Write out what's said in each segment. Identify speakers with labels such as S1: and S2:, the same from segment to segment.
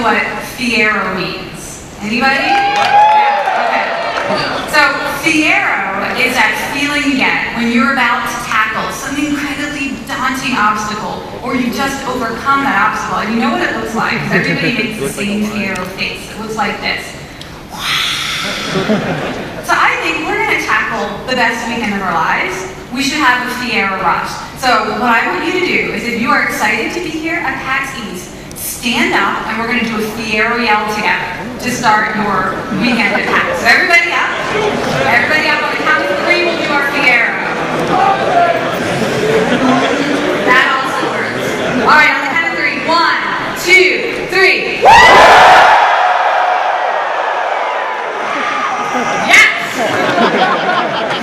S1: what fiero means. Anybody? Yeah, okay. So fiero is that feeling you get when you're about to tackle some incredibly daunting obstacle, or you just overcome that obstacle. And you know what it looks like, because everybody makes the same fiero face. It looks like this. So I think we're going to tackle the best weekend of our lives. We should have a fiero rush. So what I want you to do is, if you are excited to be here at PAX East, stand up and we're going to do a fiero yell together to start your weekend at PAX. So everybody up. Everybody up. On the count of 3, we'll do our fiero. That also works. All right, on the count of 3. 1, 2, 3. Yes!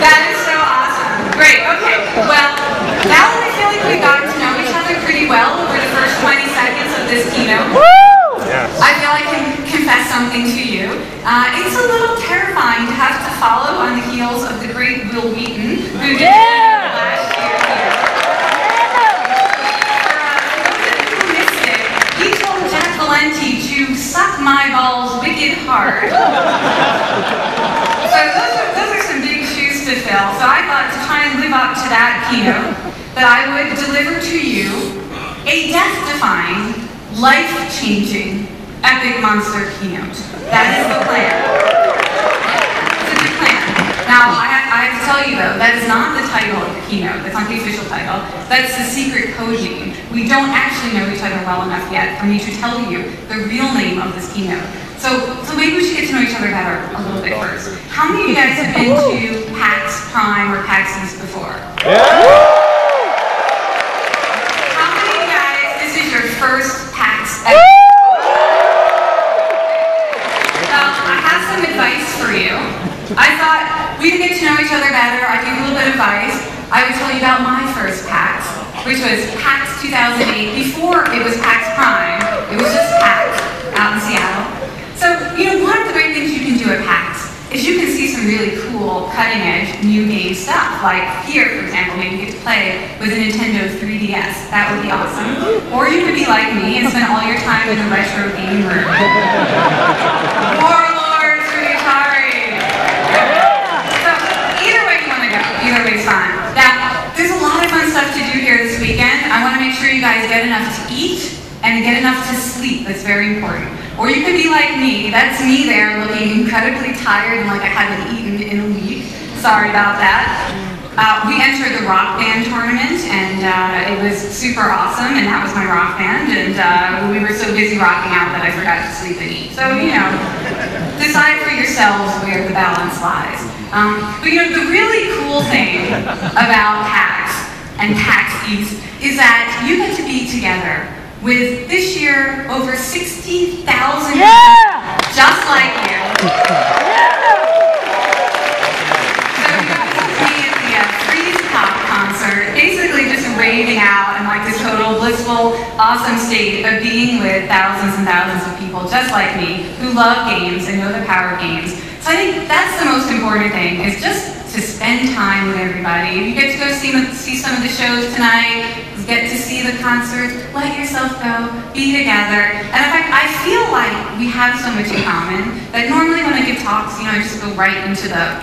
S1: That is so awesome. Great, okay. Well, now that I feel like we've gotten to know each other pretty well over the first 20 seconds of this keynote,
S2: Yes.
S1: I feel I can confess something to you. It's a little terrifying to have to follow on the heels of the great Will Wheaton, who did last year here. For those of you who missed it, he told Jack Valenti to suck my balls wicked hard. So those are some big shoes to fill. So I thought, to try and live up to that keynote, that I would deliver to you a death-defying, life-changing, epic monster keynote. That is the plan. It's a good plan. Now, I have to tell you though, that is not the title of the keynote. That's not the official title. That's the secret code name. We don't actually know each other well enough yet for me to tell you the real name of this keynote. So maybe we should get to know each other better a little bit first. How many of you guys have been to PAX Prime or PAX East before? How many of you guys, this is your first PAX ever? Well, I have some advice for you. I thought we could get to know each other better. I'd give you a little bit of advice. I would tell you about my first PAX, which was PAX 2008. Before it was PAX Prime, it was just PAX out in Seattle. So, one of the great things you can do at PAX is you can see some really cool, cutting-edge, new game stuff. Like here, for example, maybe you get to play with a Nintendo 3DS. That would be awesome. Or you could be like me and spend all your time in the retro game room. Warlords for Atari. So, either way you want to go. Either way's fine. Now, there's a lot of fun stuff to do here this weekend. I want to make sure you guys get enough to eat and get enough to sleep. That's very important. Or you could be like me. That's me there looking incredibly tired and like I haven't eaten in a week. Sorry about that. We entered the rock band tournament and it was super awesome, and that was my rock band, and we were so busy rocking out that I forgot to sleep and eat. So, decide for yourselves where the balance lies. But the really cool thing about PAX and PAX East is that you get to be together with, this year, over 60,000 people, just like you. So you got to see at the Freeze Pop concert, basically just raving out in like this total blissful, awesome state of being with thousands and thousands of people just like me who love games and know the power of games. So I think that's the most important thing, is just to spend time with everybody. If you get to go see some of the shows tonight, get to see the concerts, let yourself go, be together. And in fact, I feel like we have so much in common that normally when I give talks, I just go right into the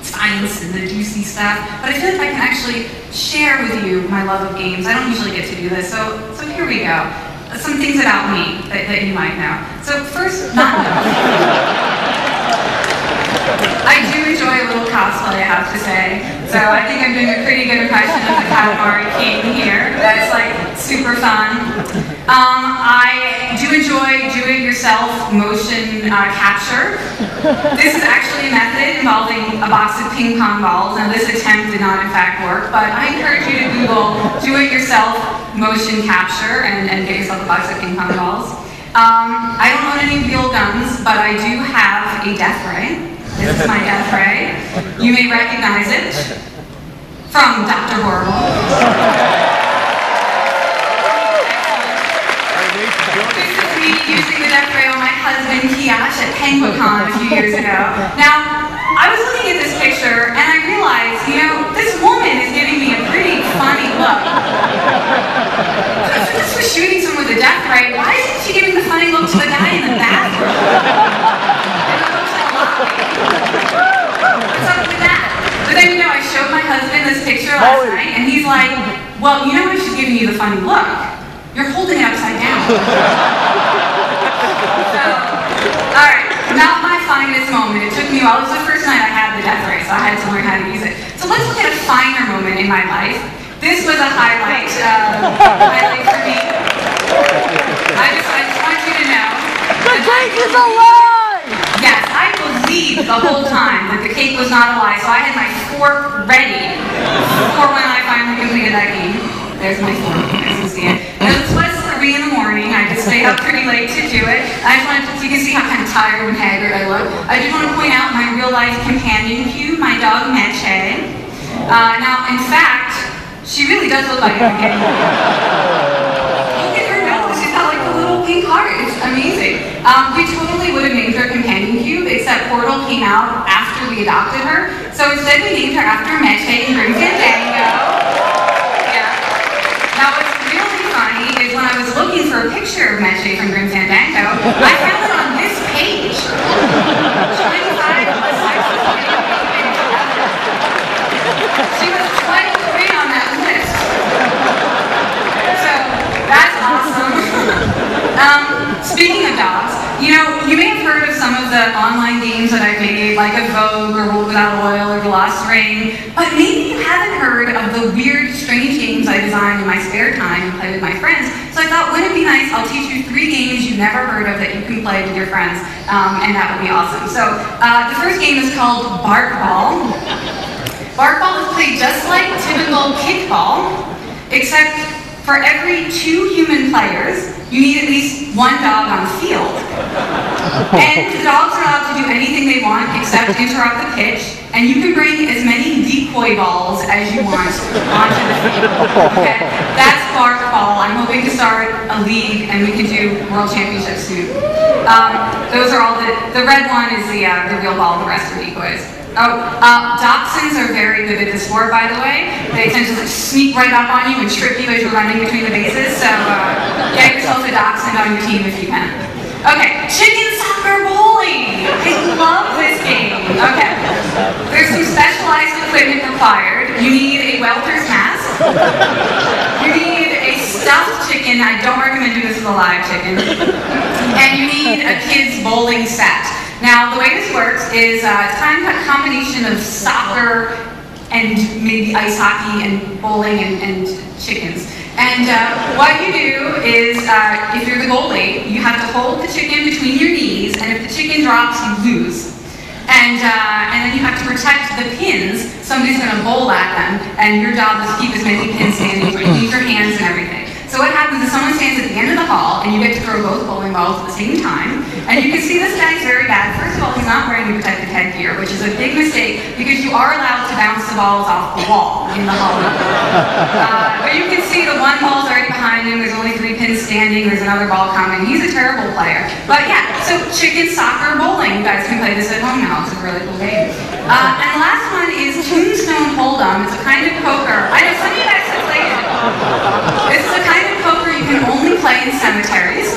S1: science and the juicy stuff. But I feel like I can actually share with you my love of games. I don't usually get to do this, so here we go. Some things about me that you might know. So first, not I do enjoy a little cosplay, I have to say. So I think I'm doing a pretty good impression of the Katamari King here. That's like super fun. I do enjoy do-it-yourself motion capture. This is actually a method involving a box of ping pong balls. Now this attempt did not in fact work, but I encourage you to Google do-it-yourself motion capture and get yourself a box of ping pong balls. I don't own any real guns, but I do have a death ray. This is my death ray. You may recognize it from Dr. Horrible. This is me using the death ray on my husband, Kiash, at PenguinCon a few years ago. Now, I was looking at this picture and I realized, this woman is giving me a pretty funny look. Just for shooting someone with a death ray, why isn't she giving the funny look to the guy in last night, and he's like, well, you know when she's giving you the funny look? You're holding it upside down. So, alright, not my finest moment. It took me a while. It was the first night I had the death ray, so I had to learn how to use it. So let's look at a finer moment in my life. This was a highlight for me. I just want you to know.
S2: The cake is alive!
S1: Yes, I believed the whole time that the cake was not alive, so I had my fork ready for when I finally completed that game. There's my fork, you guys can see it. Now, this was 3 in the morning. I just stayed up pretty late to do it. I just wanted to, so you can see how kind of tired and haggard I look. I just want to point out my real-life companion cube, my dog Meche. Now, in fact, she really does look like a companion. Look at her nose. She's got like a little pink heart. It's amazing. We totally would have named her companion cube, except Portal came out after we adopted her. So instead, we named her after Meche and Grim Fandango. Now, what's really funny is when I was looking for a picture of Meche from Grim Fandango, I found it on this page. 25 plus sexes. She was 23 on that list. So, that's awesome. Speaking of dogs, you know, you may have heard of some of the online games that I've made, like a Vogue or World Without Oil or The Lost Ring, but maybe you haven't heard of the weird, strange games I designed in my spare time and play with my friends. So I thought, wouldn't it be nice? I'll teach you 3 games you've never heard of that you can play with your friends, and that would be awesome. So the first game is called Bark Ball. Bark Ball is played just like typical kickball, except for every 2 human players, you need at least 1 dog on the field. And the dogs are allowed to do anything they want except interrupt the pitch, and you can bring as many decoy balls as you want onto the field. Okay? That's Bark Ball. I'm hoping to start a league, and we can do world championships soon. Those are all the red one is the real ball, the rest are decoys. Dachshunds are very good at this sport, by the way. They tend to sneak right up on you and trip you as you're running between the bases, so get yourself a dachshund on your team if you can. Okay, chicken soccer bowling! I love this game. Okay, there's some specialized equipment required. You need a welter's mask. You need a stuffed chicken. I don't recommend doing this with a live chicken. And you need a kid's bowling set. Now, the way this works is it's kind of a combination of soccer and maybe ice hockey and bowling and chickens. And what you do is, if you're the goalie, you have to hold the chicken between your knees, and if the chicken drops, you lose. And then you have to protect the pins. Somebody's going to bowl at them, and your job is to keep as many pins standing, but you use your hands and everything. So what happens is someone stands at the end of the hall, and you get to throw both bowling balls at the same time. And you can see this guy's very bad. First of all, he's not wearing the protective headgear, which is a big mistake, because you are allowed to bounce the balls off the wall in the hall. But you can see the one ball's already behind him. There's only 3 pins standing. There's another ball coming. He's a terrible player. But yeah, so chicken soccer bowling. You guys can play this at home now. It's a really cool game. And the last one is Tombstone Hold'em. It's a kind of poker. I know some of you guys have played it. This is a kind of poker you can only play in cemeteries.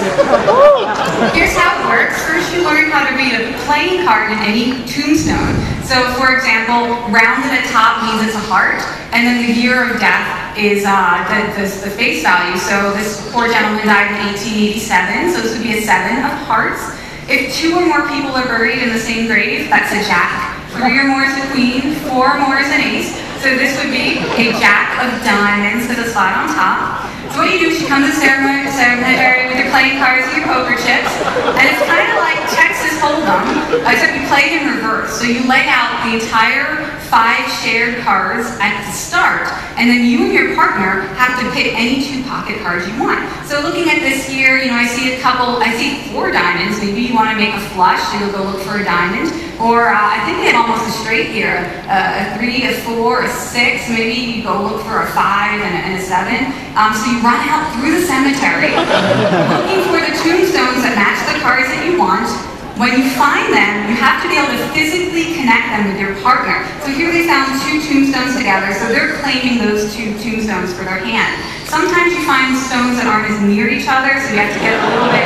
S1: Here's how it works. First, you learn how to read a playing card in any tombstone. So, for example, rounded at top means it's a heart, and then the year of death is the face value. So this poor gentleman died in 1887, so this would be a 7 of hearts. If 2 or more people are buried in the same grave, that's a jack. 3 or more is a queen, 4 or more is an ace. So this would be a jack of diamonds with a slot on top. So what you do is you come to the cemetery with your playing cards and your poker chips, and it's kind of like Texas Hold'em, except you play it in reverse. So you lay out the entire 5 shared cards at the start, and then you and your partner have to pick any 2 pocket cards you want. So looking at this here, you know, I see 4 diamonds. Maybe you want to make a flush, so you'll go look for a diamond. Or I think they have almost a straight here, a 3, a 4, a 6. Maybe you go look for a 5 and a 7. So you run out through the cemetery looking for the tombstones that match the cards that you want. When you find them, you have to be able to physically connect them with your partner. So here they found 2 tombstones together, so they're claiming those 2 tombstones for their hand. Sometimes you find stones that aren't as near each other, so you have to get a little bit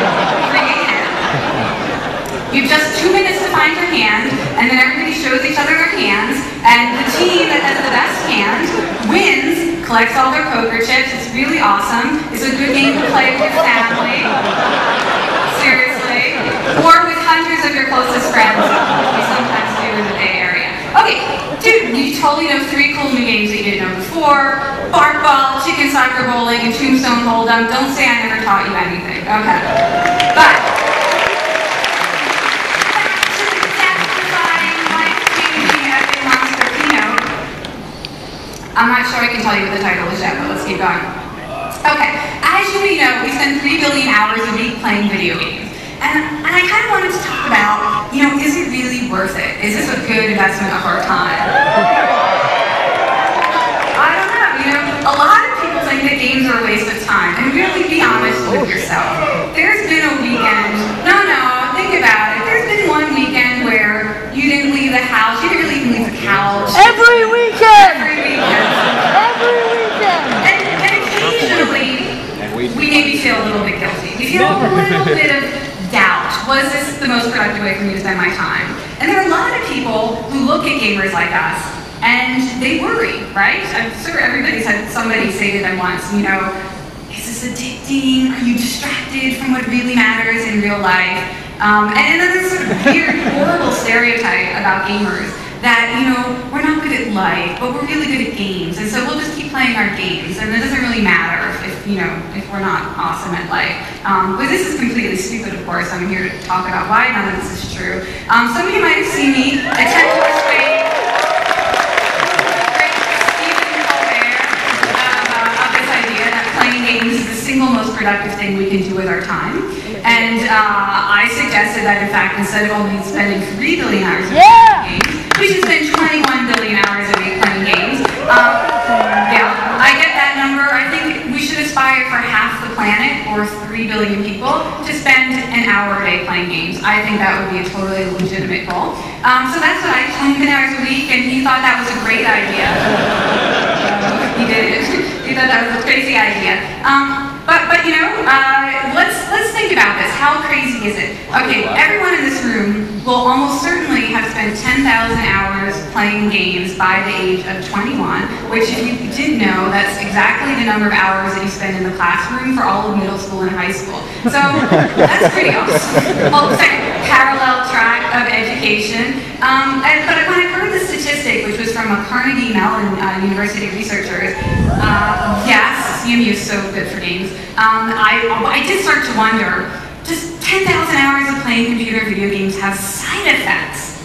S1: creative. You have just 2 minutes to find your hand, and then everybody shows each other their hands, and the team that has the best hand wins, collects all their poker chips. It's really awesome. It's a good game to play with your family. Seriously. Or with hundreds of your closest friends, we sometimes do in the Bay Area. Okay, dude, you totally know 3 cool new games that you didn't know before. Bark ball, chicken soccer bowling, and tombstone hold'em. Don't say I never taught you anything. Okay. But I'm not sure I can tell you what the title is yet, but let's keep going. Okay, as you may know, we spend 3 billion hours a week playing video games. And I kind of wanted to talk about, is it really worth it? Is this a good investment of our time? I don't know, a lot of people think that games are a waste of time. And really be honest with yourself. There's been a weekend, no, think about it. There's been one weekend where you didn't leave the house, you didn't really even leave the couch.
S2: Every weekend!
S1: Every weekend.
S2: Every weekend!
S1: And occasionally, we maybe feel a little bit guilty. We feel a little bit of doubt. Was this the most productive way for me to spend my time? And there are a lot of people who look at gamers like us, and they worry, right? I'm sure everybody's had somebody say to them once, is this addicting? Are you distracted from what really matters in real life? And then there's sort of weird, horrible stereotype about gamers that, we're not good at life, but we're really good at games, and so we'll just keep playing our games, and it doesn't really matter if we're not awesome at life. But this is completely stupid, of course. I'm here to talk about why none of this is true. Some of you might have seen me attempt to persuade of this idea that playing games is the single most productive thing we can do with our time. And I suggested that, in fact, instead of only spending 3 billion hours a week playing games, we should spend 21 billion hours a week playing games. Yeah, I get that number. I think we should aspire for half the planet, or 3 billion people, to spend an hour a day playing games. I think that would be a totally legitimate goal. So that's what I 21 hours a week, and he thought that was a great idea. He did. He thought that was a crazy idea. But let's think about this. How crazy is it? Okay, everyone in this room will almost certainly have spent 10,000 hours playing games by the age of 21, which, if you didn't know, that's exactly the number of hours that you spend in the classroom for all of middle school and high school. So that's pretty awesome. Well, it's like a parallel track of education. But when I heard the statistic, which was from a Carnegie Mellon University researchers, yes, CMU is so good for games. I did start to wonder, does 10,000 hours of playing computer video games have side effects?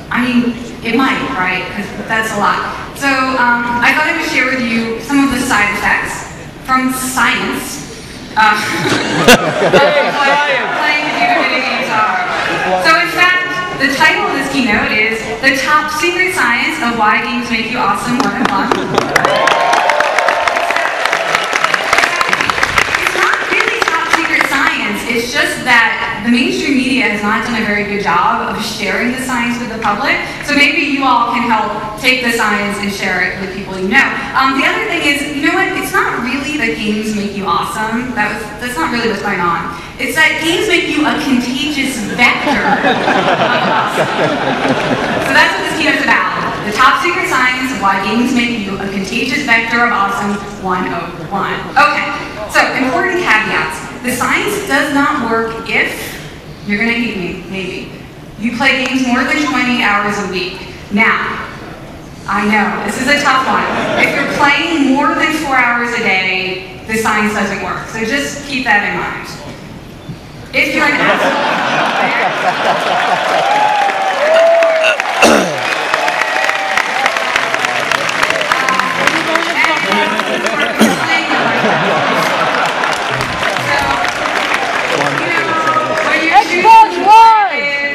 S1: I mean, it might, right? Because that's a lot. So I thought I would share with you some of the side effects from science. Playing computer video games are. So in fact, the title of this keynote is The Top Secret Science of Why Games Make You Awesome 101. It's just that the mainstream media has not done a very good job of sharing the science with the public, so maybe you all can help take the science and share it with people you know. The other thing is, you know what, it's not really that games make you awesome. That's not really what's going on. It's that games make you a contagious vector of awesome. So that's what this keynote's about. The top secret science of why games make you a contagious vector of awesome 101. Okay, so important caveats. The science does not work if, you're going to hate me, maybe, you play games more than 20 hours a week. Now, I know, this is a tough one. If you're playing more than 4 hours a day, the science doesn't work. So just keep that in mind. If you're an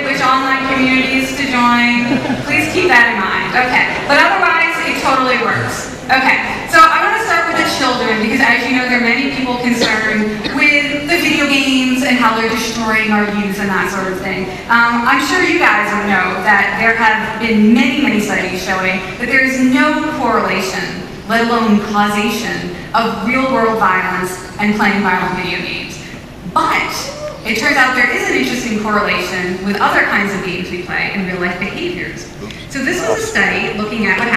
S1: which online communities to join, please keep that in mind. Okay, but otherwise, it totally works. Okay, so I want to start with the children, because as you know, there are many people concerned with the video games and how they're destroying our youth and that sort of thing. I'm sure you guys know that there have been many, many studies showing that there is no correlation, let alone causation, of real-world violence and playing violent video games. But it turns out there is an interesting in correlation with other kinds of games we play and real life behaviors. So this was a study looking at what